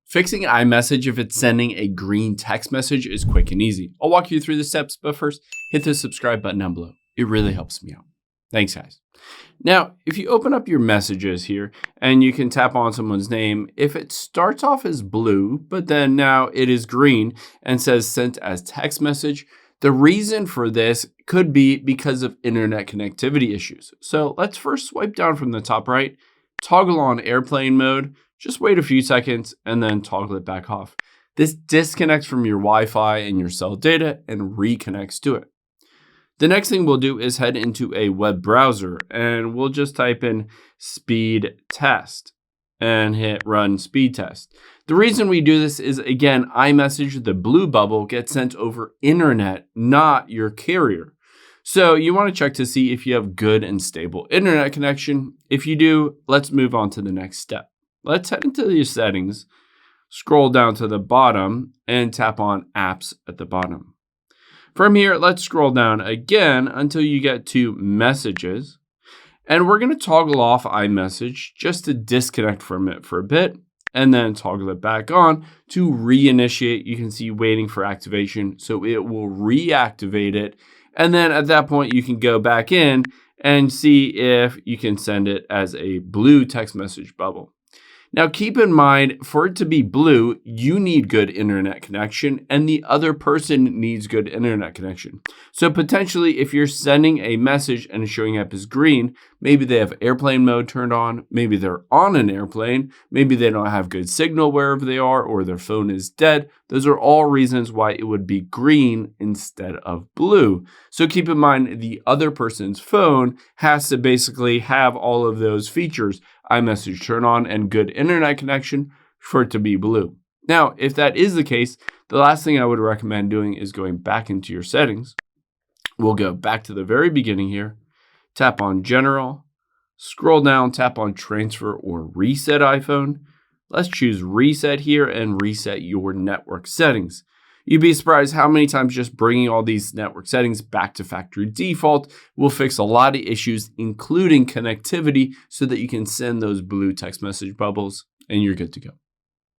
Fixing iMessage if it's sending a green text message is quick and easy. I'll walk you through the steps, but first, hit the subscribe button down below. It really helps me out. Thanks, guys. Now, if you open up your messages here and you can tap on someone's name, if it starts off as blue, but then now it is green and says sent as text message, the reason for this could be because of internet connectivity issues. So let's first swipe down from the top right, toggle on airplane mode, just wait a few seconds and then toggle it back off. This disconnects from your Wi-Fi and your cell data and reconnects to it. The next thing we'll do is head into a web browser and we'll just type in speed test and hit run speed test. The reason we do this is, again, iMessage, the blue bubble, gets sent over internet, not your carrier. So you want to check to see if you have good and stable internet connection. If you do, let's move on to the next step. Let's head into your settings, scroll down to the bottom and tap on apps at the bottom. From here, let's scroll down again until you get to messages. And we're going to toggle off iMessage just to disconnect from it for a bit and then toggle it back on to reinitiate. You can see waiting for activation. So it will reactivate it. And then at that point, you can go back in and see if you can send it as a blue text message bubble. Now, keep in mind, for it to be blue, you need good internet connection and the other person needs good internet connection. So potentially, if you're sending a message and it's showing up as green, maybe they have airplane mode turned on, maybe they're on an airplane, maybe they don't have good signal wherever they are, or their phone is dead. Those are all reasons why it would be green instead of blue. So keep in mind, the other person's phone has to basically have all of those features, iMessage turn on and good internet connection, for it to be blue. Now, if that is the case, the last thing I would recommend doing is going back into your settings. We'll go back to the very beginning here, tap on General, scroll down, tap on Transfer or Reset iPhone. Let's choose Reset here and reset your network settings. You'd be surprised how many times just bringing all these network settings back to factory default will fix a lot of issues, including connectivity, so that you can send those blue text message bubbles and you're good to go.